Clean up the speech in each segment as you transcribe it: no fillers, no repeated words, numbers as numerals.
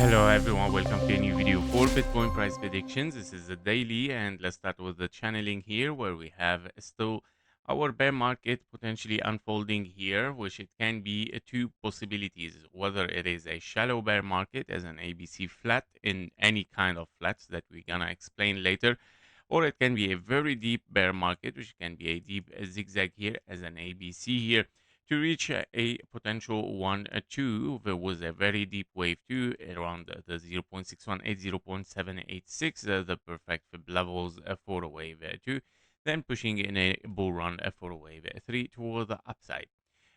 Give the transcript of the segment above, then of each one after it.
Hello everyone, welcome to a new video for Bitcoin price predictions. This is a daily, and let's start with the channeling here where we have still our bear market potentially unfolding here, which it can be two possibilities, whether it is a shallow bear market as an ABC flat in any kind of flats that we're gonna explain later, or it can be a very deep bear market, which can be a deep zigzag here as an ABC here to reach a potential 1 2. There was a very deep wave 2 around the 0.618 0.786, the perfect fib levels for a wave 2, then pushing in a bull run for a wave 3 toward the upside.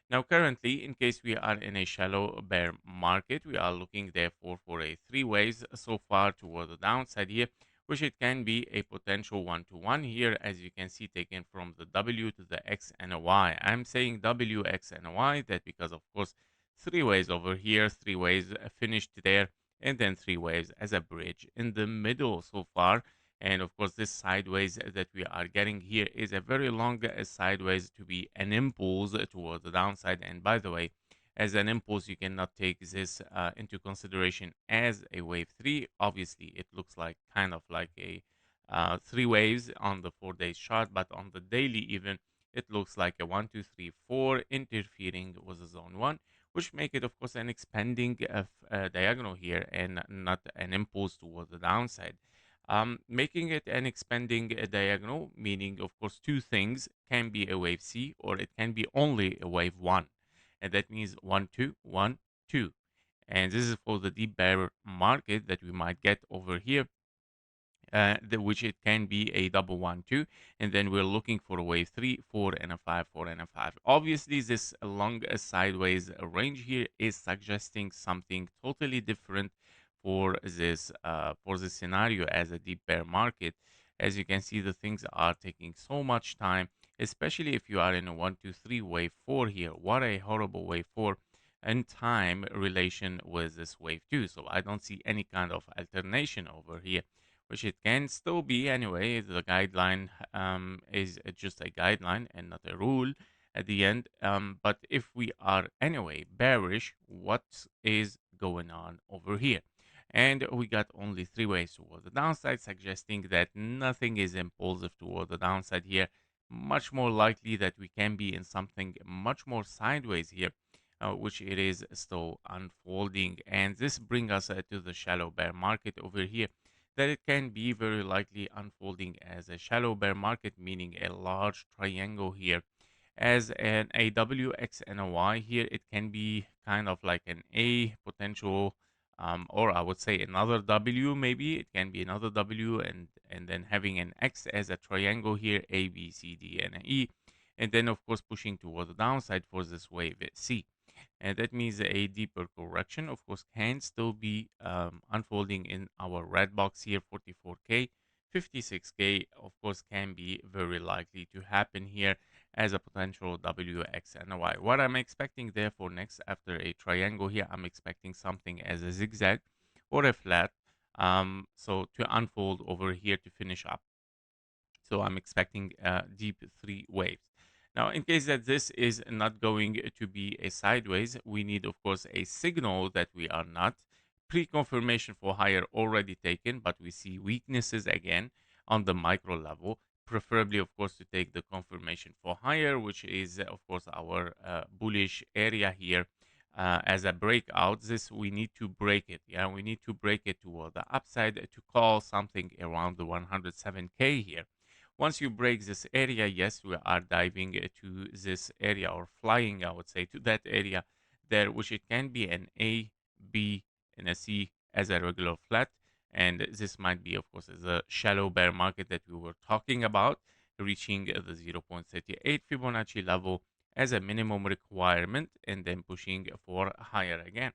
Now, currently, in case we are in a shallow bear market, we are looking therefore for a three waves so far toward the downside here, which it can be a potential one-to-one here, as you can see, taken from the W to the X and a Y. I'm saying W, X, and a Y, that because, of course, three waves over here, three waves finished there, and then three waves as a bridge in the middle so far. And of course, this sideways that we are getting here is a very long sideways to be an impulse towards the downside. And by the way, as an impulse, you cannot take this into consideration as a wave three. Obviously, it looks like kind of like a three waves on the 4 days chart, but on the daily even, it looks like a 1, 2, 3, 4 interfering with the zone one, which make it, of course, an expanding diagonal here and not an impulse towards the downside. Making it an expanding diagonal, meaning, of course, two things can be a wave C or it can be only a wave one. And that means 1, 2, 1, 2. And this is for the deep bear market that we might get over here, which it can be a double 1, 2. And then we're looking for a wave 3, 4, and a 5, 4, and a 5. Obviously, this long sideways range here is suggesting something totally different for this scenario as a deep bear market. As you can see, the things are taking so much time, especially if you are in a 1, 2, 3 wave 4 here. What a horrible wave 4 and time relation with this wave 2. So I don't see any kind of alternation over here, which it can still be anyway. The guideline is just a guideline and not a rule at the end. But if we are anyway bearish, what is going on over here? And we got only three ways toward the downside, suggesting that nothing is impulsive toward the downside here. Much more likely that we can be in something much more sideways here, which it is still unfolding. And this brings us to the shallow bear market over here, that it can be very likely unfolding as a shallow bear market, meaning a large triangle here as an AWX and a Y here. It can be kind of like an A potential, or I would say another W. Maybe it can be another W, and then having an X as a triangle here, A, B, C, D, and an E, and then of course pushing toward the downside for this wave C. And that means a deeper correction, of course, can still be unfolding in our red box here, 44K. 56K, of course, can be very likely to happen here as a potential W, X, and a Y. What I'm expecting therefore next after a triangle here, I'm expecting something as a zigzag or a flat. So to unfold over here to finish up. So I'm expecting deep three waves. Now, in case that this is not going to be a sideways, we need, of course, a signal that we are not. Pre-confirmation for higher already taken, but we see weaknesses again on the micro level. Preferably, of course, to take the confirmation for higher, which is, of course, our bullish area here as a breakout. This we need to break it. Yeah, we need to break it toward the upside to call something around the 107K here. Once you break this area, yes, we are diving to this area or flying, I would say, to that area there, which it can be an A, B, and a C as a regular flat. And this might be, of course, the shallow bear market that we were talking about, reaching the 0.38 Fibonacci level as a minimum requirement and then pushing for higher again.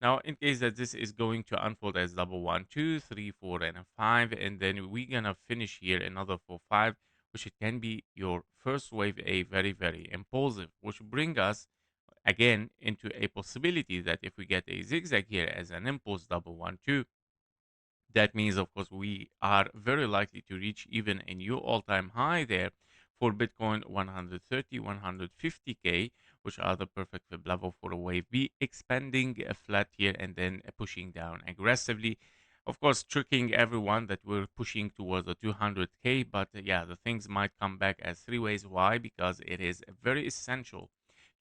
Now, in case that this is going to unfold as double 1, 2, 3, 4, and a 5, and then we're gonna finish here another 4, 5, which it can be your first wave A, very, very impulsive, which bring us again into a possibility that if we get a zigzag here as an impulse double 1, 2, that means, of course, we are very likely to reach even a new all-time high there for Bitcoin 130, 150K, which are the perfect fib level for a wave B, expanding flat here and then pushing down aggressively. Of course, tricking everyone that we're pushing towards the 200K, but yeah, the things might come back as three ways. Why? Because it is very essential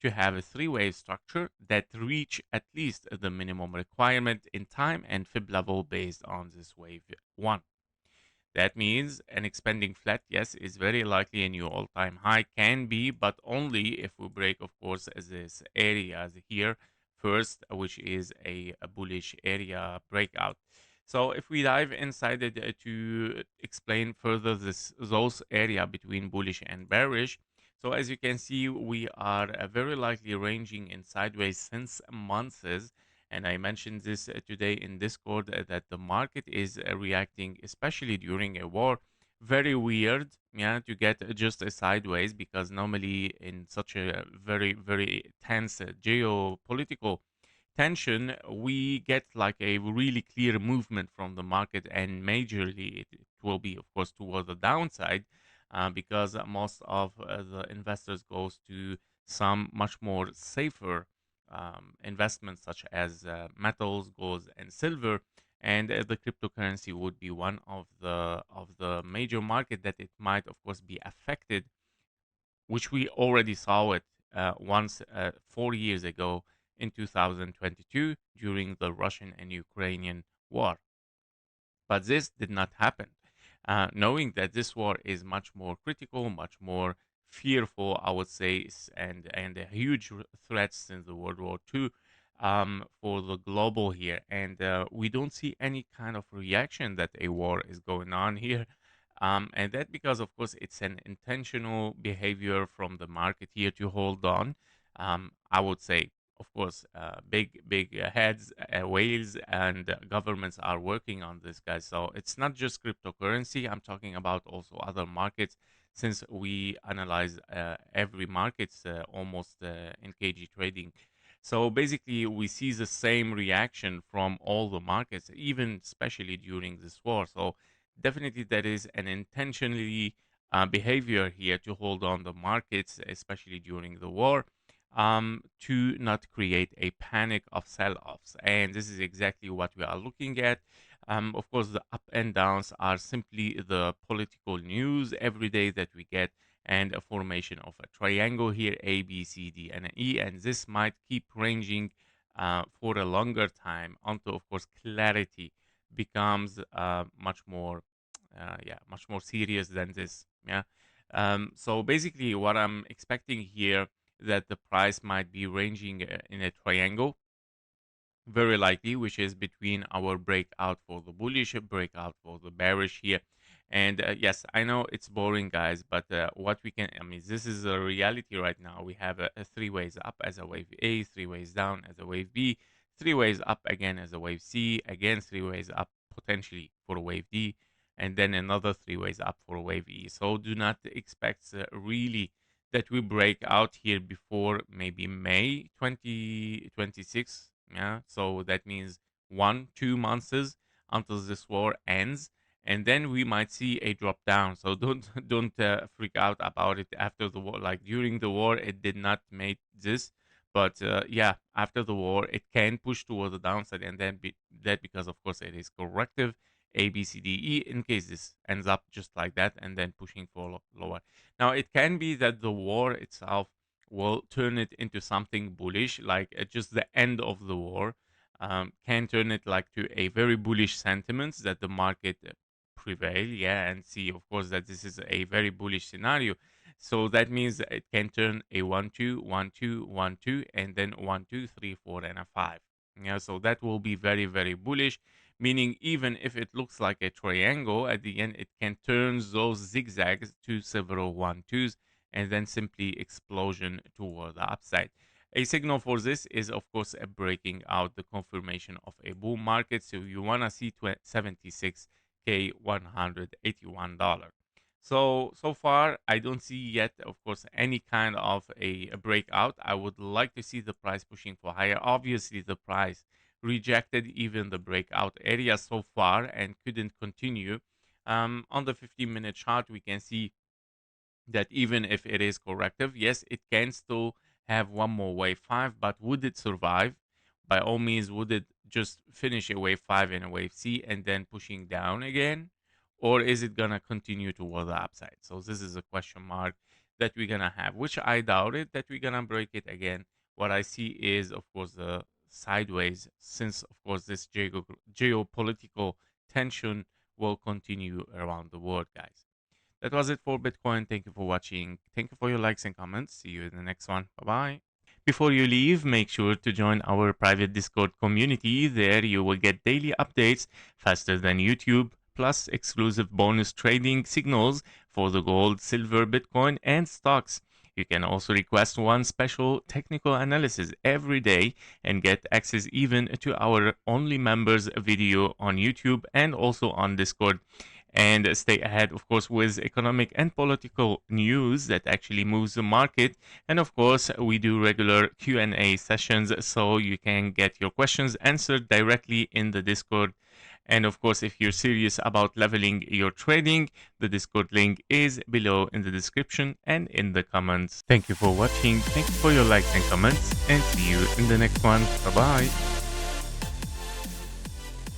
to have a three-wave structure that reach at least the minimum requirement in time and fib level based on this wave one. That means an expanding flat, yes, is very likely a new all-time high, can be, but only if we break, of course, this area here first, which is a bullish area breakout. So if we dive inside it to explain further those area between bullish and bearish, so as you can see, we are very likely ranging in sideways since months, and I mentioned this today in Discord that the market is reacting, especially during a war, very weird, yeah, to get just a sideways, because normally in such a very, very tense geopolitical tension, we get like a really clear movement from the market, and majorly it will be, of course, toward the downside, because most of the investors goes to some much more safer investments such as metals, gold, and silver, and the cryptocurrency would be one of the major market that it might, of course, be affected, which we already saw it once 4 years ago in 2022 during the Russian and Ukrainian war. But this did not happen. Knowing that this war is much more critical, much more fearful, I would say, and a huge threat since the World War II for the global here, and we don't see any kind of reaction that a war is going on here, and that because, of course, it's an intentional behavior from the market here to hold on. I would say, of course, big heads, whales, and governments are working on this, guys. So it's not just cryptocurrency. I'm talking about also other markets, since we analyze every markets almost in KG trading. So basically, we see the same reaction from all the markets, even especially during this war. So definitely, there is an intentionally behavior here to hold on the markets, especially during the war, to not create a panic of sell-offs. And this is exactly what we are looking at. Of course, the up and downs are simply the political news every day that we get, and a formation of a triangle here, A, B, C, D, and an E. And this might keep ranging for a longer time until, of course, clarity becomes much more serious than this. Yeah. So basically, what I'm expecting here, that the price might be ranging in a triangle, very likely, which is between our breakout for the bullish, breakout for the bearish here. And yes, I know it's boring, guys, but what we can, I mean, this is a reality right now. We have a three ways up as a wave A, three ways down as a wave B, three ways up again as a wave C, again three ways up potentially for a wave D, and then another three ways up for a wave E. So do not expect really that we break out here before maybe May 2026. Yeah, so that means 1 2 months until this war ends, and then we might see a drop down. So don't freak out about it after the war. Like during the war, it did not make this, but yeah, after the war, it can push toward the downside, and then that because, of course, it is corrective. A, B, C, D, E, in case this ends up just like that, and then pushing for lower. Now, it can be that the war itself will turn it into something bullish, like just the end of the war can turn it like to a very bullish sentiment that the market prevail, yeah, and see, of course, that this is a very bullish scenario. So that means that it can turn a 1 2 1 2 1 2, and then 1 2 3 4 and a 5. Yeah, so that will be very, very bullish, meaning even if it looks like a triangle, at the end it can turn those zigzags to several 1 2s, and then simply explosion toward the upside. A signal for this is, of course, a breaking out, the confirmation of a bull market. So you want to see 76K $181. So far, I don't see yet, of course, any kind of a breakout. I would like to see the price pushing for higher. Obviously, the price rejected even the breakout area so far and couldn't continue. On the 15-minute chart, we can see that even if it is corrective, yes, it can still have one more wave 5, but would it survive? By all means, would it just finish a wave 5 and a wave C and then pushing down again? Or is it going to continue toward the upside? So this is a question mark that we're going to have, which I doubt it that we're going to break it again. What I see is, of course, the sideways, since, of course, this geopolitical tension will continue around the world, guys. That was it for Bitcoin. Thank you for watching. Thank you for your likes and comments. See you in the next one. Bye bye. Before you leave, make sure to join our private Discord community. There you will get daily updates faster than YouTube, plus exclusive bonus trading signals for the gold, silver, Bitcoin, and stocks. You can also request one special technical analysis every day and get access even to our only members video on YouTube and also on Discord, and stay ahead, of course, with economic and political news that actually moves the market. And of course, we do regular Q&A sessions, so you can get your questions answered directly in the Discord. And of course, if you're serious about leveling your trading, the Discord link is below in the description and in the comments. Thank you for watching. Thank you for your likes and comments, and see you in the next one. Bye bye.